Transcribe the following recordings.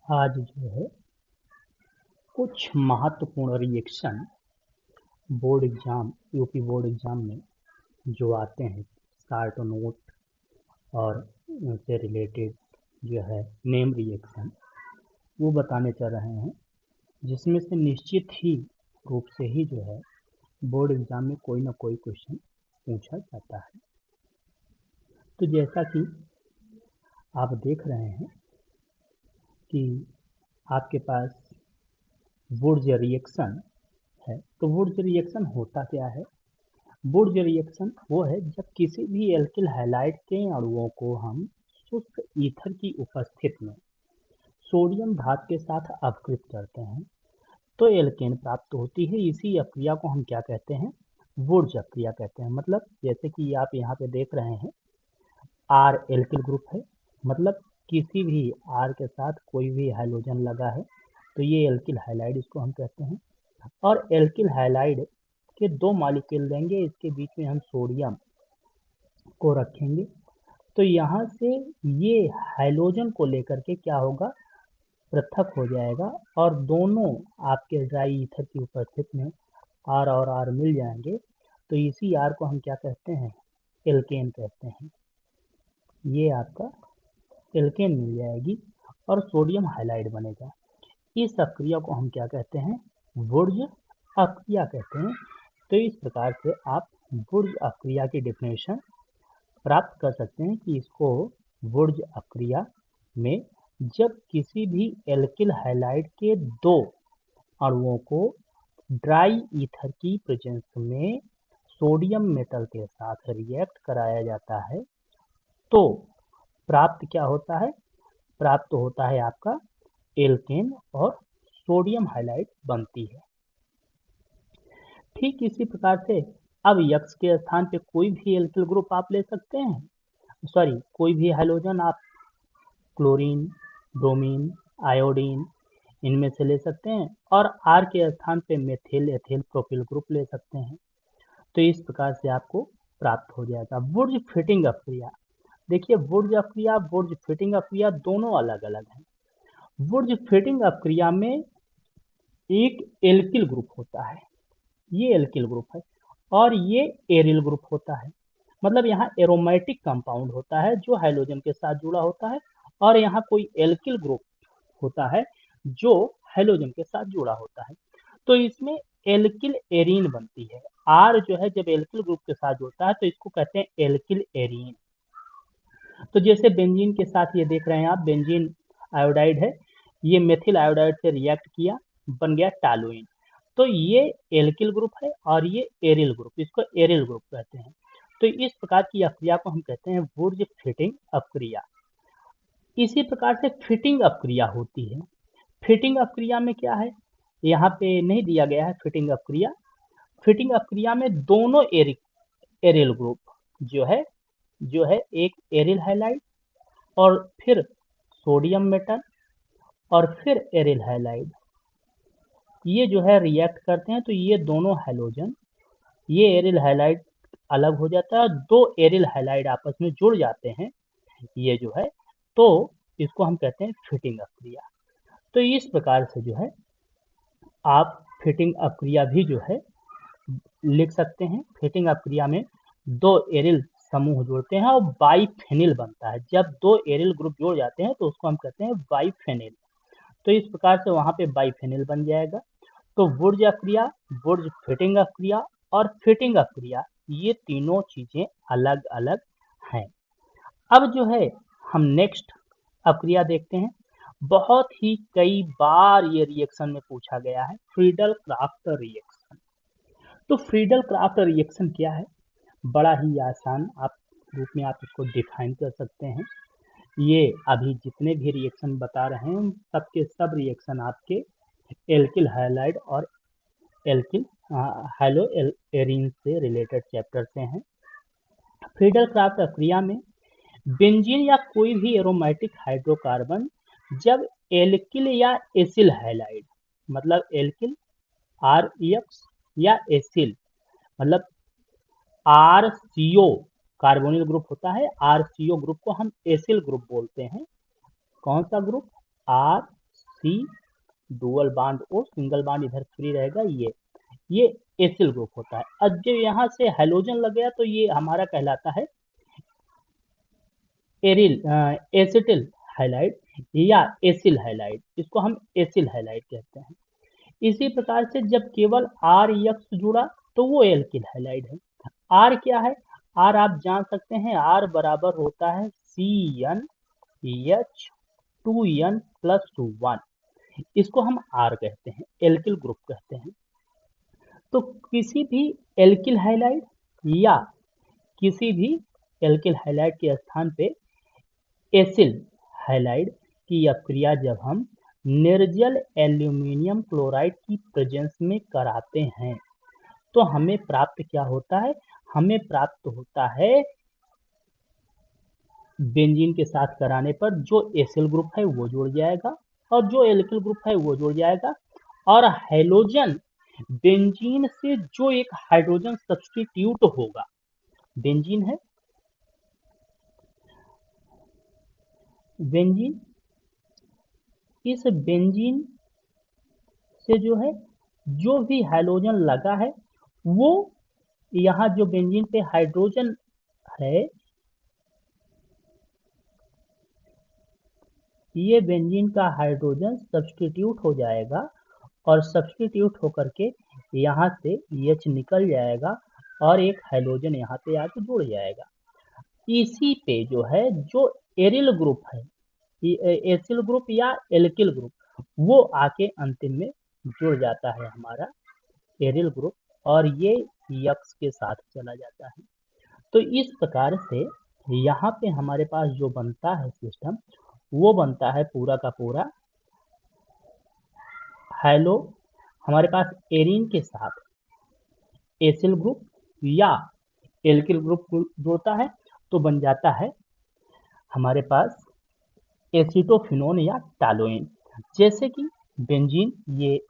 आज जो है कुछ महत्वपूर्ण reaction board exam UP board exam में जो आते हैं शार्ट नोट और उनसे रिलेटेड जो है नेम रिएक्शन वो बताने चल रहे हैं, जिसमें से निश्चित ही रूप से ही जो है बोर्ड एग्जाम में कोई ना कोई क्वेश्चन पूछा जाता है। तो जैसा कि आप देख रहे हैं कि आपके पास वुर्ज रिएक्शन है। तो वुर्ज रिएक्शन होता क्या है? वुर्ज रिएक्शन वो है जब किसी भी एल्किल हैलाइड के अणुओं को हम शुष्क ईथर की उपस्थिति में सोडियम धातु के साथ अपकृत करते हैं तो एल्केन प्राप्त होती है। इसी अक्रिया को हम क्या कहते हैं? वुर्ज अक्रिया कहते हैं। मतलब जैसे कि आप यहाँ पे देख रहे हैं आर एल्किल ग्रुप है, मतलब किसी भी आर के साथ कोई भी हाइड्रोजन लगा है तो ये एल्किल हैलाइड इसको हम कहते हैं। और एल्किल हैलाइड के दो मॉलिक्यूल लेंगे, इसके बीच में हम सोडियम को रखेंगे तो यहाँ से ये हाइड्रोजन को लेकर के क्या होगा, पृथक हो जाएगा और दोनों आपके ड्राई ईथर की उपस्थिति में आर और आर मिल जाएंगे। तो इसी आर को हम क्या कहते हैं? एल्केन कहते हैं। ये आपका एल्केन मिल जाएगी और सोडियम हाइलाइड बनेगा। इस अक्रिया को हम क्या कहते हैं? वुर्ज अक्रिया कहते हैं। तो इस प्रकार से आप वुर्ज अक्रिया की डेफिनेशन प्राप्त कर सकते हैं कि इसको वुर्ज अक्रिया में जब किसी भी एल्किल हैलाइड के दो अणुओं को ड्राई ईथर की प्रेजेंस में सोडियम मेटल के साथ रिएक्ट कराया जाता है तो प्राप्त क्या होता है? प्राप्त होता है आपका एल्केन और सोडियम हाइलाइड बनती है। ठीक इसी प्रकार से अब यक्स के स्थान पे कोई भी एल्किल ग्रुप आप ले सकते हैं, सॉरी कोई भी हाइड्रोजन आप क्लोरीन, ब्रोमीन, आयोडीन इनमें से ले सकते हैं और आर के स्थान पे मेथिल, एथिल, प्रोपिल ग्रुप ले सकते हैं। तो इस प्रकार से आपको प्राप्त हो जाएगा। वुर्ज फिटिंग अक्रिया, देखिए वुर्ज अक्रिया वुर्ज फिटिंग अक्रिया दोनों अलग अलग हैं। वुर्ज फिटिंग अक्रिया में एक एल्किल ग्रुप होता है, ये एल्किल ग्रुप है, और ये एरिल ग्रुप होता है। मतलब यहाँ एरोमेटिक कंपाउंड होता है जो हाइड्रोजन के साथ जुड़ा होता है और यहाँ कोई एल्किल ग्रुप होता है जो हाइड्रोजन के साथ जुड़ा होता है। तो इसमें एल्किल एरीन बनती है। आर जो है जब एल्किल ग्रुप के साथ जुड़ता है तो इसको कहते हैं एल्किल एरीन। तो जैसे बेंजीन के साथ ये देख रहे हैं आप, बेंजीन आयोडाइड है, ये मेथिल आयोडाइड से रिएक्ट किया, बन गया टालुइन। तो ये एल्किल ग्रुप है और ये एरिल ग्रुप, इसको एरिल ग्रुप कहते हैं। तो इस प्रकार की अक्रिया को हम कहते हैं वुर्ज फिटिंग अक्रिया। इसी प्रकार से फिटिंग अक्रिया होती है। फिटिंग अक्रिया में क्या है, यहाँ पे नहीं दिया गया है फिटिंग अक्रिया। फिटिंग अक्रिया में दोनों एरिल ग्रुप जो है एक एरिल हैलाइड और फिर सोडियम मेटल और फिर एरिल हैलाइड, ये जो है रिएक्ट करते हैं तो ये दोनों हैलोजन, ये एरिल हैलाइड अलग हो जाता है, दो एरिल हैलाइड आपस में जुड़ जाते हैं ये जो है, तो इसको हम कहते हैं फिटिंग अक्रिया। तो इस प्रकार से जो है आप फिटिंग अक्रिया भी जो है लिख सकते हैं। फिटिंग अक्रिया में दो एरिल समूह जुड़ते हैं और बाइफेनिल बनता है। जब दो एरिल ग्रुप जुड़ जाते हैं तो उसको हम कहते हैं बाइफेनिल। तो इस प्रकार से वहां पे बाइफेनिल बन जाएगा। तो वुर्ज अक्रिया, वुर्ज फिटिंग अक्रिया और फिटिंग अक्रिया, ये तीनों चीजें अलग अलग हैं। अब जो है हम नेक्स्ट अक्रिया देखते हैं। बहुत ही कई बार ये रिएक्शन में पूछा गया है, फ्रीडल क्राफ्ट रिएक्शन। तो फ्रीडल क्राफ्ट रिएक्शन क्या है? बड़ा ही आसान आप रूप में आप इसको डिफाइन कर सकते हैं। ये अभी जितने भी रिएक्शन बता रहे हैं सबके सब रिएक्शन आपके एल्किल हैलाइड और एल्किल हैलो एरीन से रिलेटेड चैप्टर से हैं। फ्रीडल क्राफ्ट प्रक्रिया में बेंजीन या कोई भी एरोमेटिक हाइड्रोकार्बन जब एल्किल या एसिल हैलाइड, मतलब एल्किल आर एक्स या एसिल, मतलब आर सीओ कार्बोनिल ग्रुप होता है, आर सीओ ग्रुप को हम एसिल ग्रुप बोलते हैं। कौन सा group? R C, dual bond O, single bond इधर फ्री रहेगा, ये एसिल ग्रुप होता है। अब जब यहाँ से हैलोजन लग गया तो ये हमारा कहलाता है एसिटिल हाइलाइड या एसिल हाइलाइड, इसको हम एसिल हाइलाइड कहते हैं। इसी प्रकार से जब केवल आर यक्स जुड़ा तो वो एल्किल हाइलाइड है। आर क्या है? आर आप जान सकते हैं, आर बराबर होता है CnH2n+1, इसको हम आर कहते हैं, एल्किल ग्रुप कहते हैं। तो किसी भी एल्किल हाइलाइड या किसी भी एल्किल हाइलाइड के स्थान पे एसिल हाइलाइड की अक्रिया जब हम निर्जल एल्यूमिनियम क्लोराइड की प्रेजेंस में कराते हैं तो हमें प्राप्त क्या होता है? हमें प्राप्त होता है बेंजीन के साथ कराने पर जो एसिल ग्रुप है वो जुड़ जाएगा और जो एल्किल ग्रुप है वो जुड़ जाएगा, और हैलोजन बेंजीन से जो एक हाइड्रोजन सब्स्टिट्यूट होगा, बेंजीन है, बेंजीन, इस बेंजीन से जो है जो भी हाइड्रोजन लगा है वो यहाँ जो बेंजीन पे हाइड्रोजन है, ये बेंजीन का हाइड्रोजन सब्स्टिट्यूट हो जाएगा और सब्स्टिट्यूट होकर के यहाँ से H निकल जाएगा और एक हाइड्रोजन यहाँ पे आके जुड़ जाएगा। इसी पे जो है जो एरिल ग्रुप है, एसिल ग्रुप या एल्किल ग्रुप, वो आके अंतिम में जुड़ जाता है हमारा एरिल ग्रुप और ये यक्स के साथ चला जाता है। तो इस प्रकार से यहाँ पे हमारे पास जो बनता है सिस्टम, वो बनता है पूरा का पूरा हाइलो, हमारे पास एरीन के साथ एसिल ग्रुप या एल्किल ग्रुप जुड़ता है तो बन जाता है हमारे पास एसीटोफिनोन या टालोइन। जैसे कि बेंजीन, ये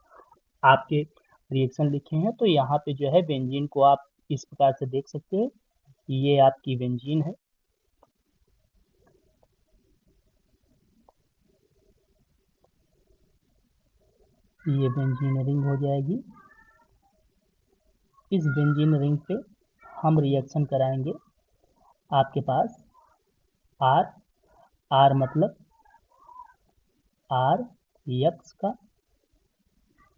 आपके रिएक्शन लिखे हैं तो यहाँ पे जो है बेंजीन को आप इस प्रकार से देख सकते हैं, ये आपकी बेंजीन है, ये बेंजीन रिंग हो जाएगी। इस बेंजीन रिंग पे हम रिएक्शन कराएंगे, आपके पास आर, आर मतलब आर यक्स का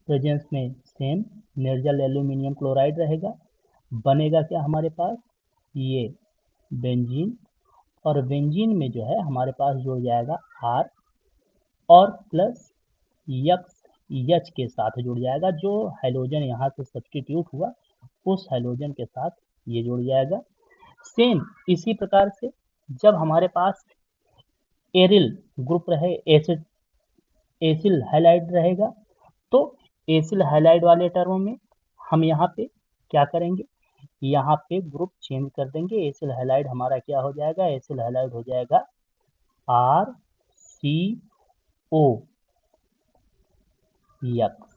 प्रेजेंस में सेम निर्जल एल्यूमिनियम क्लोराइड रहेगा, बनेगा क्या हमारे पास? ये बेंजीन, और बेंजीन में जो है हमारे पास जुड़ जाएगा आर और प्लस यक्स एच के साथ जुड़ जाएगा, जो हाइड्रोजन यहाँ से सब्स्टिट्यूट हुआ उस हाइड्रोजन के साथ ये जुड़ जाएगा। सेम इसी प्रकार से जब हमारे पास एरिल ग्रुप रहे, एसिल हाइलाइड रहेगा, तो एसिल हाइलाइड वाले टर्म में हम यहाँ पे क्या करेंगे? यहाँ पे ग्रुप चेंज कर देंगे, एसिल हाइलाइड हमारा क्या हो जाएगा? एसिल हाइलाइड हो जाएगा RCO यक्स।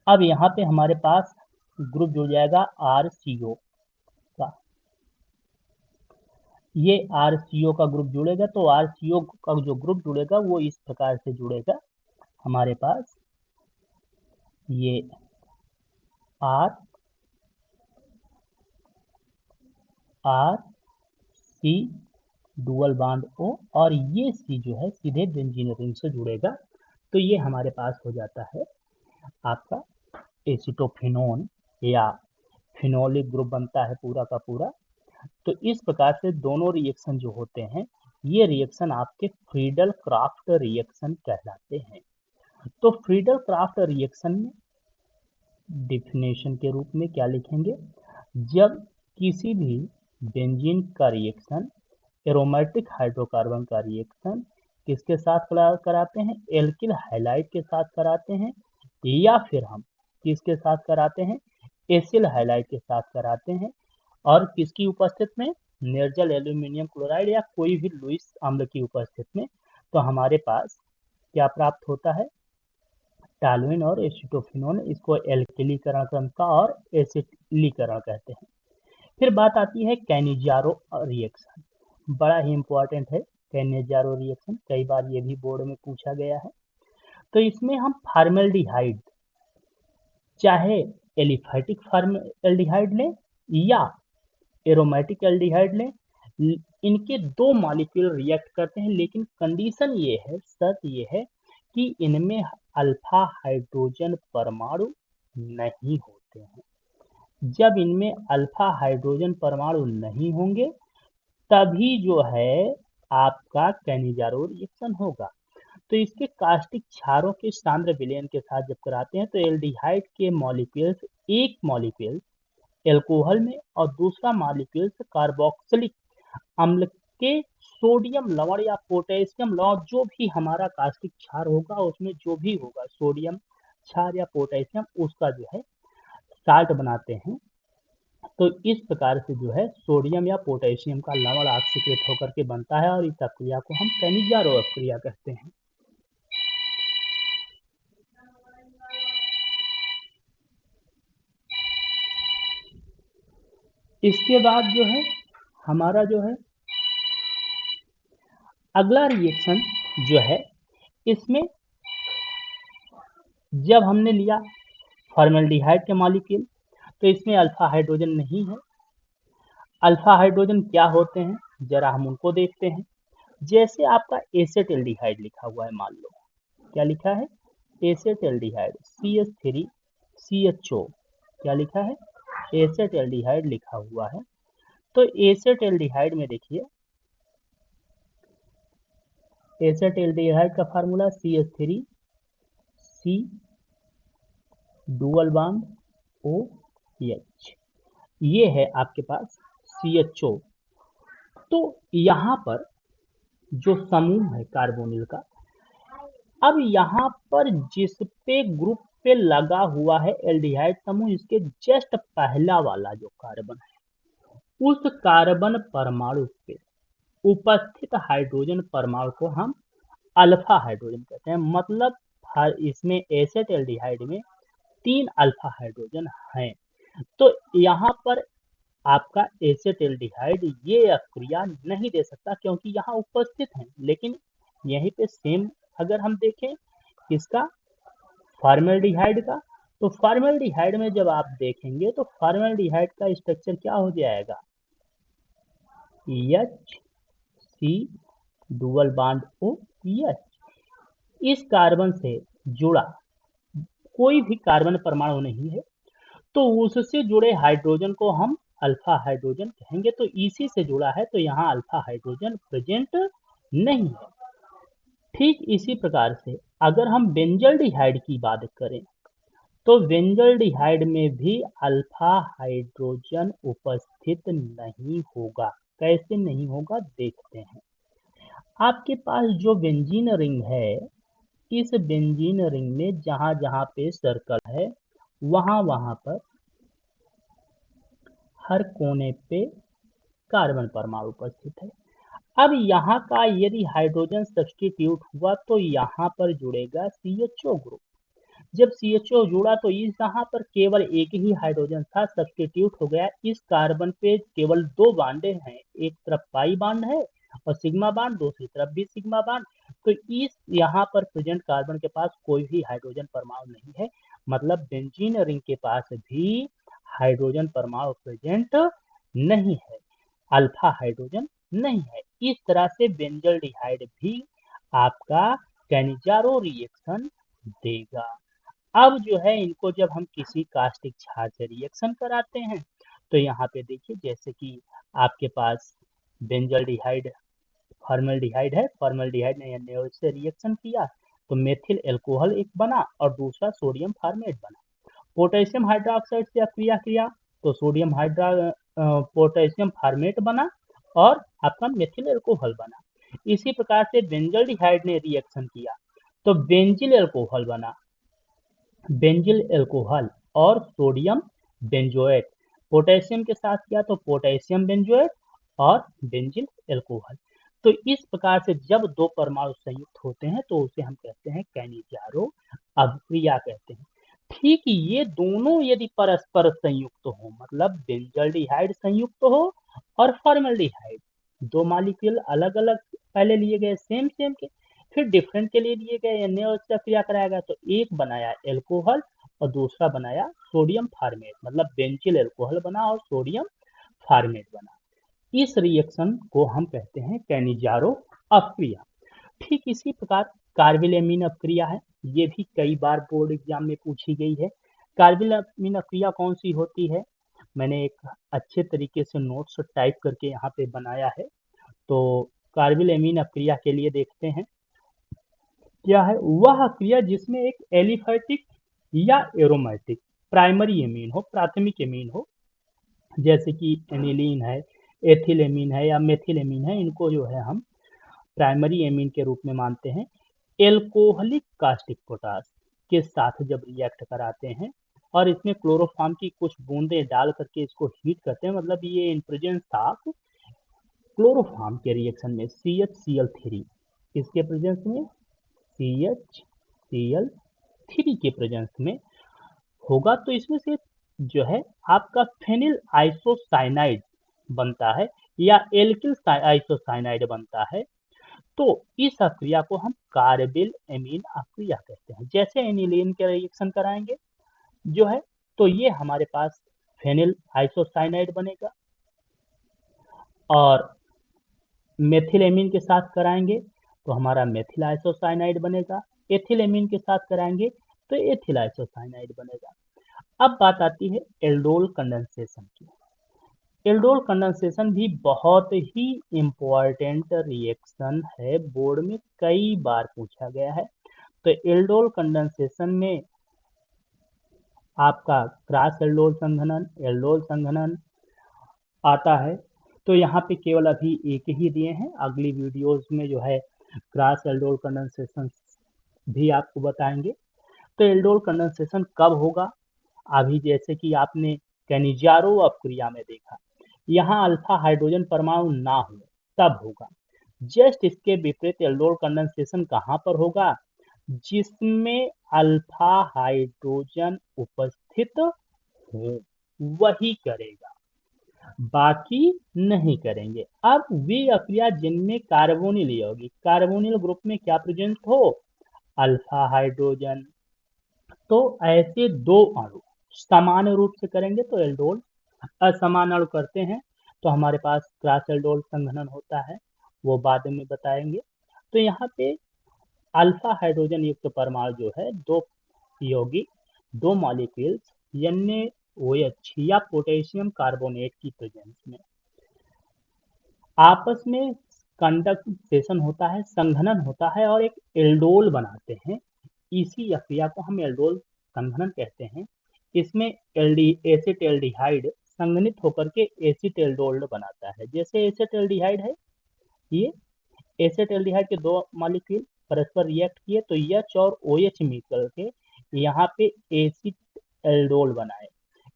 अब यहाँ पे हमारे पास ग्रुप जुड़ जाएगा RCO का, ये RCO का ग्रुप जुड़ेगा तो RCO का जो ग्रुप जुड़ेगा वो इस प्रकार से जुड़ेगा, हमारे पास ये C डुअल बॉन्ड O और ये C जो है सीधे बेंजीन रिंग से जुड़ेगा, तो ये हमारे पास हो जाता है आपका एसीटोफिनोन या फिनोलिक ग्रुप बनता है पूरा का पूरा। तो इस प्रकार से दोनों रिएक्शन जो होते हैं ये रिएक्शन आपके फ्रीडल क्राफ्ट रिएक्शन कहलाते हैं। तो फ्रीडल क्राफ्ट रिएक्शन में डिफिनेशन के रूप में क्या लिखेंगे? जब किसी भी बेंजीन का रिएक्शन एरोमेटिक हाइड्रोकार्बन का रिएक्शन किसके साथ कराते हैं? एल्किल हाइलाइड के साथ कराते हैं, या फिर हम किसके साथ कराते हैं? एसिल हाइलाइड के साथ कराते हैं, और किसकी उपस्थित में? निर्जल एल्यूमिनियम क्लोराइड या कोई भी लुईस अम्ल की उपस्थित में, तो हमारे पास क्या प्राप्त होता है? टालुइन और एसीटोफिनोन, इसको एल्किलीकरण क्रमता और एसिटिलीकरण कहते हैं। फिर बात आती है कैनिजारो रिएक्शन, बड़ा ही इंपॉर्टेंट है कैनिजारो रिएक्शन, कई बार ये भी बोर्ड में पूछा गया है। तो इसमें हम फॉर्मल्डिहाइड, चाहे एलिफैटिक फॉर्मल्डिहाइड लें या एरोमेटिक एल्डिहाइड लें, इनके दो मॉलिक्यूल रिएक्ट करते हैं, लेकिन कंडीशन ये है, शर्त ये है कि इनमें अल्फा हाइड्रोजन परमाणु नहीं होते हैं। जब इनमें अल्फा हाइड्रोजन परमाणु नहीं होंगे तभी जो है आपका कैनिजारो रिएक्शन होगा। तो इसके कास्टिक क्षारों के सांद्र विलयन के साथ जब कराते हैं तो एल्डिहाइड के मॉलिक्यूल्स, एक मॉलिक्यूल एल्कोहल में और दूसरा मॉलिक्यूल्स कार्बोक्सिलिक अम्ल के सोडियम लवण या पोटेशियम लवण, जो भी हमारा कास्टिक क्षार होगा उसमें जो भी होगा सोडियम क्षार या पोटेशियम, उसका जो है साल्ट बनाते हैं। तो इस प्रकार से जो है सोडियम या पोटेशियम का लवण ऑक्सीकृत होकर के बनता है और इस अक्रिया को हम कैनिजारो अक्रिया कहते हैं। इसके बाद जो है हमारा जो है अगला रिएक्शन जो है, इसमें जब हमने लिया फॉर्मल्डिहाइड के मॉलिक्यूल तो इसमें अल्फा हाइड्रोजन नहीं है। अल्फा हाइड्रोजन क्या होते हैं जरा हम उनको देखते हैं। जैसे आपका एसेटल्डिहाइड लिखा हुआ है, मान लो क्या लिखा है, एसेटल्डिहाइड CH3CHO, क्या लिखा है, एसेटल्डिहाइड लिखा हुआ है। तो एसेटल्डिहाइड में देखिए, एसेटल्डिहाइड का formula CH3C dual bond OH, ये है आपके पास CHO। तो यहाँ पर जो समूह है कार्बोनिल का, अब यहाँ पर जिस पे ग्रुप पे लगा हुआ है एल्डिहाइड समूह, इसके जस्ट पहला वाला जो कार्बन है उस कार्बन परमाणु पे उपस्थित हाइड्रोजन परमाणु को हम अल्फा हाइड्रोजन कहते हैं। मतलब इसमें एसेटल्डिहाइड में 3 अल्फा हाइड्रोजन हैं। तो यहाँ पर आपका एसेटल्डिहाइड ये अक्रिया नहीं दे सकता क्योंकि यहाँ उपस्थित है। लेकिन यहीं पे सेम अगर हम देखें इसका फॉर्मल्डिहाइड का, तो फॉर्मल्डिहाइड में जब आप देखेंगे तो फॉर्मल्डिहाइड का स्ट्रक्चर क्या हो जाएगा, HC डुअल बॉन्ड OH। इस कार्बन से जुड़ा कोई भी कार्बन परमाणु नहीं है तो उससे जुड़े हाइड्रोजन को हम अल्फा हाइड्रोजन कहेंगे। तो इसी से जुड़ा है तो यहाँ अल्फा हाइड्रोजन प्रेजेंट नहीं है। ठीक इसी प्रकार से अगर हम बेंजल्डिहाइड की बात करें तो बेंजल्डिहाइड में भी अल्फा हाइड्रोजन उपस्थित नहीं होगा। कैसे नहीं होगा देखते हैं। आपके पास जो बेंजीन रिंग है, इस बेंजीन रिंग में जहां जहां पे सर्कल है वहां वहां पर हर कोने पे कार्बन परमाणु उपस्थित है। अब यहाँ का यदि हाइड्रोजन सब्स्टिट्यूट हुआ तो यहाँ पर जुड़ेगा CHO ग्रुप। जब CHO जुड़ा तो इस यहाँ पर केवल एक ही हाइड्रोजन था, सब्स्टिट्यूट हो गया। इस कार्बन पे केवल 2 बांडे हैं, एक तरफ पाई बांड है और सिग्मा बांड, दूसरी तरफ भी सिग्मा बांड। तो इस यहाँ पर प्रेजेंट कार्बन के पास कोई भी हाइड्रोजन परमाणु नहीं है। मतलब बेंजीन रिंग के पास भी हाइड्रोजन परमाणु प्रेजेंट नहीं है, अल्फा हाइड्रोजन नहीं है। इस तरह से बेंजल्डिहाइड भी आपका कैनिजारो रिएक्शन देगा। अब जो है इनको जब हम किसी कास्टिक क्षार से रिएक्शन कराते हैं तो यहाँ पे देखिए, जैसे कि आपके पास बेंजल्डिहाइड फॉर्मल्डिहाइड है, फॉर्मल्डिहाइड ने NaOH से रिएक्शन किया तो मेथिल एल्कोहल एक बना और दूसरा सोडियम फॉर्मेट बना। पोटेशियम हाइड्रोक्साइड से क्रिया किया तो सोडियम पोटेशियम फॉर्मेट बना और आपका मेथिल एल्कोहल बना। इसी प्रकार से बेंजल्डिहाइड ने रिएक्शन किया तो बेंजिल एल्कोहल बना, बेंजिल एल्कोहल और सोडियम बेंजोएट। पोटेशियम के साथ किया तो पोटेशियम बेंजोएट और बेंजिल एल्कोहल। तो इस प्रकार से जब 2 परमाणु संयुक्त होते हैं तो उसे हम कहते हैं कैनिजारो अभिक्रिया कहते हैं। ठीक ये दोनों यदि परस्पर संयुक्त हो, मतलब बेंजल्डिहाइड संयुक्त हो और फॉर्मल्डिहाइड, 2 मॉलिक्यूल अलग अलग पहले लिए गए सेम सेम के, फिर डिफरेंट के लिए दिए गए अन्य से क्रिया कराएगा, तो एक बनाया एल्कोहल और दूसरा बनाया सोडियम फार्मेट, मतलब बेंचिल एल्कोहल बना और सोडियम फार्मेट बना। इस रिएक्शन को हम कहते हैं कैनिजारो अपक्रिया। ठीक इसी प्रकार कार्बिल अपक्रिया है, ये भी कई बार बोर्ड एग्जाम में पूछी गई है। कार्बिल अपक्रिया कौन सी होती है, मैंने एक अच्छे तरीके से नोट्स टाइप करके यहाँ पे बनाया है। तो कार्बिल अपक्रिया के लिए देखते हैं क्या है। वह क्रिया जिसमें एक एलिफैटिक या एरोमेटिक प्राइमरी एमीन हो, प्राथमिक एमीन हो, जैसे कि एनिलीन है, एथिलेमीन है या मेथिलेमीन है, इनको जो है हम प्राइमरी एमीन के रूप में मानते हैं। एल्कोहलिक कास्टिक पोटास के साथ जब रिएक्ट कराते हैं और इसमें क्लोरोफॉर्म की कुछ बूंदें डाल करके इसको हीट करते हैं, मतलब ये इन प्रेजेंस ऑफ क्लोरोफॉर्म के रिएक्शन में CHCl3 इसके प्रेजेंस में CHCl3 के प्रेजेंस में होगा, तो इसमें से जो है आपका फेनिल आइसोसाइनाइड बनता है या एल्किल आइसोसाइनाइड बनता है। तो इस अक्रिया को हम कार्बिल एमीन अक्रिया कहते हैं। जैसे एनिलीन के रिएक्शन कराएंगे जो है, तो ये हमारे पास फेनिल आइसोसाइनाइड बनेगा, और मेथिलेमीन के साथ कराएंगे तो हमारा मेथिल आइसोसाइनाइड बनेगा, एथिलेमीन के साथ कराएंगे तो एथिल आइसोसाइनाइड बनेगा। अब बात आती है एल्डोल कंडेंसेशन की। एल्डोल कंडेंसेशन भी बहुत ही इम्पोर्टेंट रिएक्शन है, बोर्ड में कई बार पूछा गया है। तो एल्डोल कंडेंसेशन में आपका क्रॉस एल्डोल संघनन आता है। तो यहाँ पे केवल अभी एक ही दिए हैं, अगली वीडियोस में जो है क्रॉस एल्डोल कंडेंसेशन भी आपको बताएंगे। तो एल्डोल कंडेंसेशन कब होगा, अभी जैसे कि आपने कैनिजारो अपक्रिया में देखा, यहाँ अल्फा हाइड्रोजन परमाणु ना हो तब होगा। जस्ट इसके विपरीत एल्डोल कंडेंसेशन कहाँ पर होगा, जिसमें अल्फा हाइड्रोजन उपस्थित हो वही करेगा, बाकी नहीं करेंगे। अब वे अक्रिया जिनमें कार्बोनिल होगी, कार्बोनिल ग्रुप में क्या प्रेजेंट हो, अल्फा हाइड्रोजन, तो ऐसे दो अणु समान रूप से करेंगे तो एल्डोल, असमान अणु करते हैं तो हमारे पास क्रॉस एल्डोल संघनन होता है, वो बाद में बताएंगे। तो यहाँ पे अल्फा हाइड्रोजन युक्त परमाणु जो है दो यौगिक, दो मॉलिक्यूल्स NaOH या पोटेशियम कार्बोनेट की प्रेजेंस में आपस में कंडक्सेशन होता है, संघनन होता है और एक एल्डोल बनाते हैं। इसी अक्रिया को हम एल्डोल संघनन कहते हैं। इसमें एसिटाल्डिहाइड संघनित होकर के एसिटाल्डोल बनाता है। जैसे एसिटाल्डिहाइड है, ये एसिटाल्डिहाइड के दो मॉलिक्यूल परस्पर रिएक्ट किए तो H और OH मिलकर के यहाँ पे एसिटाल्डोल बनाए,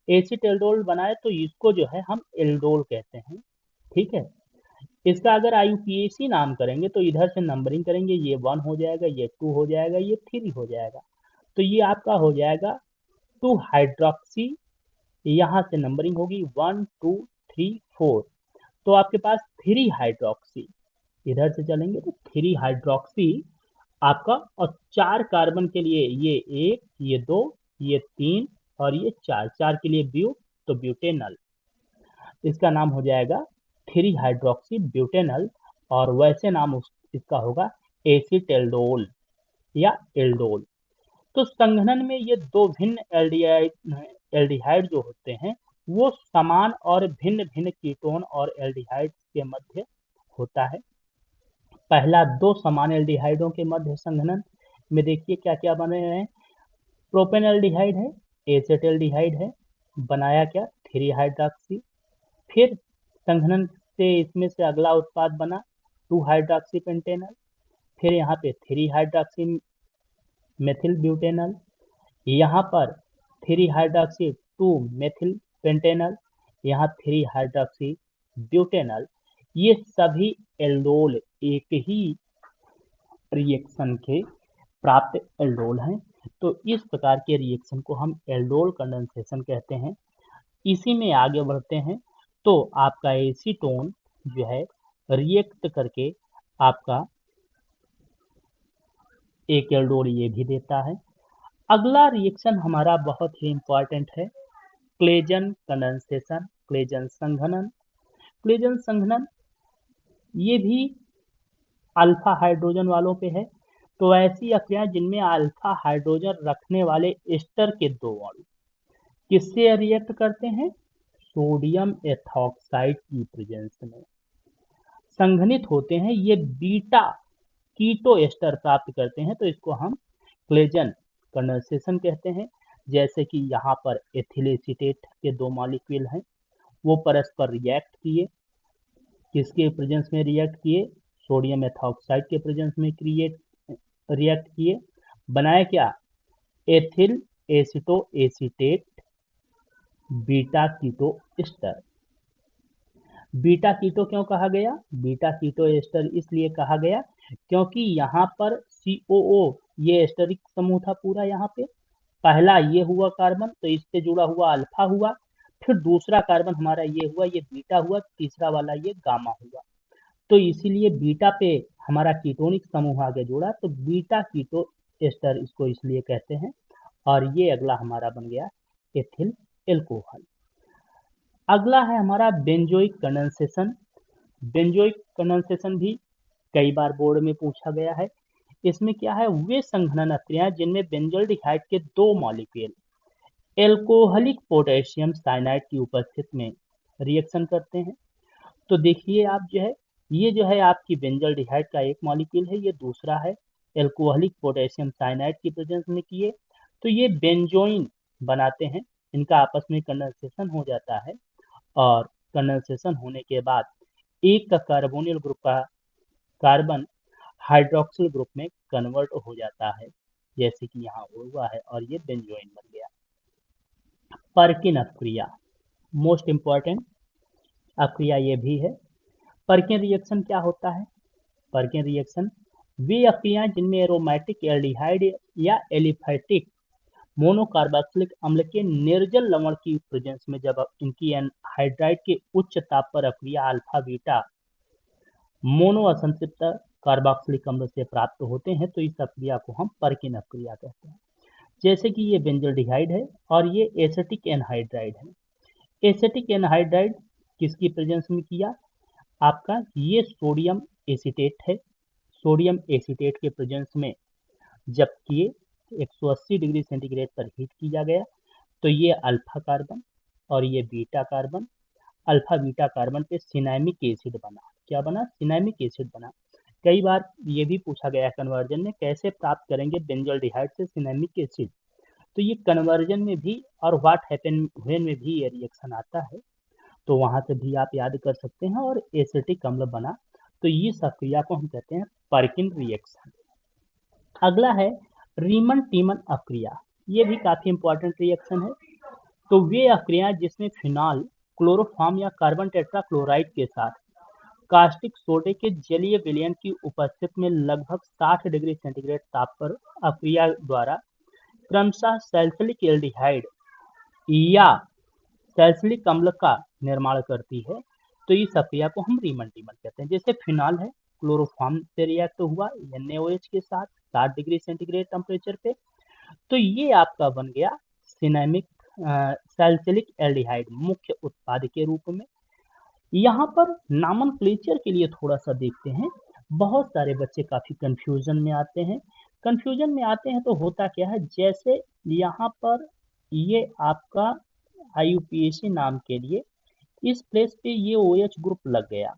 एसिटाल्डोल बनाए तो इसको जो है हम एल्डोल कहते हैं। ठीक है, इसका अगर IUPAC नाम करेंगे तो इधर से नंबरिंग करेंगे, ये 1 हो जाएगा, ये 2 हो जाएगा, ये 3 हो जाएगा, तो ये आपका हो जाएगा 2 हाइड्रोक्सी, यहाँ से नंबरिंग होगी 1 2 3 4, तो आपके पास 3 हाइड्रोक्सी, इधर से चलेंगे तो 3 हाइड्रोक्सी आपका, और 4 कार्बन के लिए ये 1, ये 2, ये 3 और ये 4, 4 के लिए तो ब्यूटेनल, इसका नाम हो जाएगा 3 हाइड्रोक्सी ब्यूटेनल, और वैसे नाम इसका होगा एसिटेल्डोल या एल्डोल। तो संघनन में ये दो भिन्न एल्डिहाइड जो होते हैं वो समान और भिन्न भिन्न कीटोन और एल्डिहाइड के मध्य होता है। पहला दो समान एल्डिहाइडों के मध्य संघनन में देखिए क्या क्या बने हैं, प्रोपेनल्डिहाइड है, एसेटल्डिहाइड है, बनाया क्या 3 हाइड्रोक्सी, फिर संघनन से इसमें से अगला उत्पाद बना 2 हाइड्रोक्सी पेंटेनल, फिर यहाँ पे 3 हाइड्रोक्सी मेथिल ब्यूटेनल, यहाँ पर 3 हाइड्रोक्सी 2 मेथिल पेंटेनल, यहाँ 3 हाइड्रोक्सी ब्यूटेनल। ये सभी एल्डोल एक ही रिएक्शन के प्राप्त एल्डोल हैं। तो इस प्रकार के रिएक्शन को हम एल्डोल कंडेंसेशन कहते हैं। इसी में आगे बढ़ते हैं तो आपका एसीटोन जो है रिएक्ट करके आपका एक एल्डोल ये भी देता है। अगला रिएक्शन हमारा बहुत ही इंपॉर्टेंट है, क्लेजन कंडेंसेशन, क्लेजन संघनन। क्लेजन संघनन ये भी अल्फा हाइड्रोजन वालों पे है। तो ऐसी अक्रियाएं जिनमें अल्फा हाइड्रोजन रखने वाले एस्टर के दो अणु किससे रिएक्ट करते हैं, सोडियम एथॉक्साइड की प्रेजेंस में संघनित होते हैं, ये बीटा कीटो एस्टर प्राप्त करते हैं, तो इसको हम क्लेजन कंडेंसेशन कहते हैं। जैसे कि यहाँ पर एथिल एसीटेट के दो मॉलिक्यूल हैं, वो परस्पर रिएक्ट किए, किसके प्रेजेंस में रिएक्ट किए, सोडियम एथॉक्साइड के प्रेजेंस में रिएक्ट किए, बनाया क्या, ethyl acetoacetate beta keto ester. Beta keto क्यों कहा गया, बीटा कीटो एस्टर इसलिए कहा गया क्योंकि यहाँ पर COO ये एस्टरिक समूह था पूरा, यहाँ पे पहला ये हुआ कार्बन, तो इससे जुड़ा हुआ अल्फा हुआ, फिर दूसरा कार्बन हमारा ये हुआ, ये बीटा हुआ, तीसरा वाला ये गामा हुआ, तो इसीलिए बीटा पे हमारा कीटोनिक समूह आगे जुड़ा, तो बीटा कीटो एस्टर इसको इसलिए कहते हैं। और ये अगला हमारा बन गया एथिल एल्कोहल। अगला है हमारा बेंजोइक कंडेंसेशन। बेंजोइक कंडेंसेशन भी कई बार बोर्ड में पूछा गया है। इसमें क्या है, वे संघनन क्रियाएं जिनमें बेंजोल्डिहाइड के दो मॉलिक्यूल एल्कोहलिक पोटेशियम साइनाइड की उपस्थिति में रिएक्शन करते हैं। तो देखिए आप जो है, ये जो है आपकी बेंजोल्डिहाइड का एक मॉलिक्यूल है, ये दूसरा है एल्कोहलिक पोटेशियम साइनाइड की प्रेजेंस में किए, तो ये बेंजोइन बनाते हैं, इनका आपस में कंडेंसेशन हो जाता है, और कंडेंसेशन होने के बाद एक का कार्बोनिल ग्रुप का कार्बन हाइड्रोक्सिल ग्रुप में कन्वर्ट हो जाता है, जैसे कि यहाँ हुआ है, और ये बेंजोइन बन गया। पर्किन अपक्रिया मोस्ट इंपॉर्टेंट अपक्रिया ये भी है। पर्किन रिएक्शन क्या होता है, पर्किन रिएक्शन वे अपक्रियाएं जिनमें एरोमेटिक एल्डिहाइड या एलिफेटिक मोनोकार्बोक्सिलिक अम्ल के निर्जल लवण की प्रेजेंस में जब इनकी एनहाइड्राइड के उच्च ताप पर अपक्रिया अल्फा बीटा मोनो असंतृप्त कार्बोक्सिलिक अम्ल से प्राप्त होते हैं, तो इस अपक्रिया को हम पर्किन अपक्रिया कहते हैं। जैसे कि ये बेंजोल्डिहाइड है और ये एसिटिक एनहाइड्राइड है। एसिटिक एनहाइड्राइड किसकी प्रेजेंस में किया, आपका ये सोडियम एसीटेट है, सोडियम एसीटेट के प्रेजेंस में जब किए 180 डिग्री सेंटीग्रेड पर हीट किया गया, तो ये अल्फा कार्बन और ये beta carbon, alpha beta carbon पे सिनेमिक एसिड बना, क्या बना, सिनेमिक एसिड बना। कई बार ये भी पूछा गया कन्वर्जन में कैसे प्राप्त करेंगे बेंजोल्डिहाइड से सिनेमिक एसिड, तो ये कन्वर्जन में भी और व्हाट हैपन व्हेन में भी ये रिएक्शन आता है, तो वहां से भी आप याद कर सकते हैं, और एसिटिक अम्ल बना, तो इस प्रक्रिया को हम कहते हैं पर्किन रिएक्शन। अगला है रीमन टीमन अपक्रिया, ये भी काफी इंपॉर्टेंट रिएक्शन है। तो वे अपक्रियाएं जिसमें फिनॉल क्लोरोफॉर्म या कार्बन टेट्राक्लोराइड के साथ कास्टिक सोडे के जलीय विलयन की उपस्थिति में लगभग 60 डिग्री सेंटीग्रेड ताप पर अपक्रिया द्वारा क्रमशः सैलिसिलिक एल्डिहाइड या सैलिसिलिक अम्ल का निर्माण करती है, तो इस अपक्रिया को हम रीमन टीमन कहते हैं। जैसे फिनॉल है, क्लोरोफॉर्म से रिएक्ट हुआ NaOH के साथ 60 डिग्री सेंटीग्रेड टेम्परेचर पे, तो ये आपका बन गया सिनेमिक सैलिसिलिक एल्डिहाइड मुख्य उत्पाद के रूप में। यहाँ पर नामनक्लेचर के लिए थोड़ा सा देखते हैं, बहुत सारे बच्चे काफी कंफ्यूजन में आते हैं। कंफ्यूजन में आते हैं तो होता क्या है, जैसे यहाँ पर ये आपका IUPAC नाम के लिए इस प्लेस पे ये OH ग्रुप लग गया,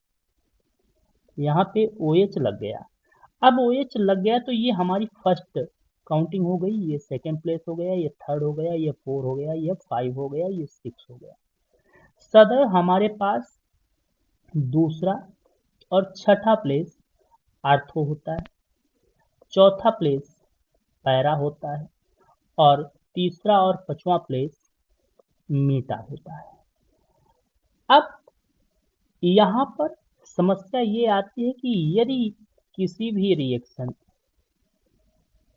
यहाँ पे OH लग गया। अब OH लग गया तो ये हमारी फर्स्ट काउंटिंग हो गई, ये सेकंड प्लेस हो गया, ये थर्ड हो गया, ये 4 हो गया, ये 5 हो गया, ये 6 हो गया। सदैव हमारे पास दूसरा और छठा प्लेस आर्थो होता है, चौथा प्लेस पैरा होता है, और तीसरा और पांचवा प्लेस मीटा होता है। अब यहाँ पर समस्या ये आती है कि यदि किसी भी रिएक्शन,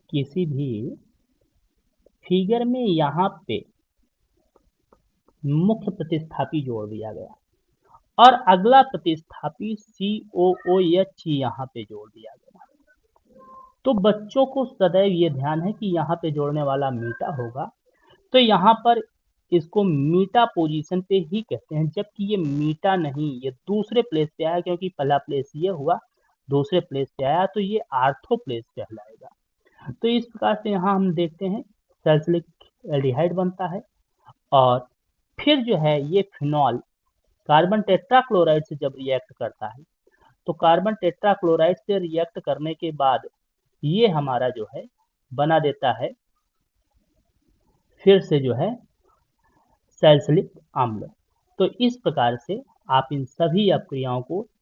किसी भी फिगर में यहाँ पे मुख्य प्रतिस्थापी जोड़ दिया गया और अगला प्रतिस्थापी COOH यहाँ पे जोड़ दिया गया, तो बच्चों को सदैव ये ध्यान है कि यहाँ पे जोड़ने वाला मीटा होगा, तो यहाँ पर इसको मीटा पोजीशन पे ही कहते हैं, जबकि ये मीटा नहीं, ये दूसरे प्लेस पे आया, क्योंकि पहला प्लेस ये हुआ, दूसरे प्लेस पे आया, तो ये आर्थो प्लेस कहलाएगा। तो इस प्रकार से यहाँ हम देखते हैं सैलिसिलिक एल्डिहाइड बनता है, और फिर जो है ये फिनॉल कार्बन टेट्राक्लोराइड से जब रिएक्ट करता है, तो कार्बन टेट्राक्लोराइड से रिएक्ट करने के बाद ये हमारा जो है बना देता है फिर से जो है सैलिसिलिक अम्ल। तो इस प्रकार से आप इन सभी अपक्रियाओं को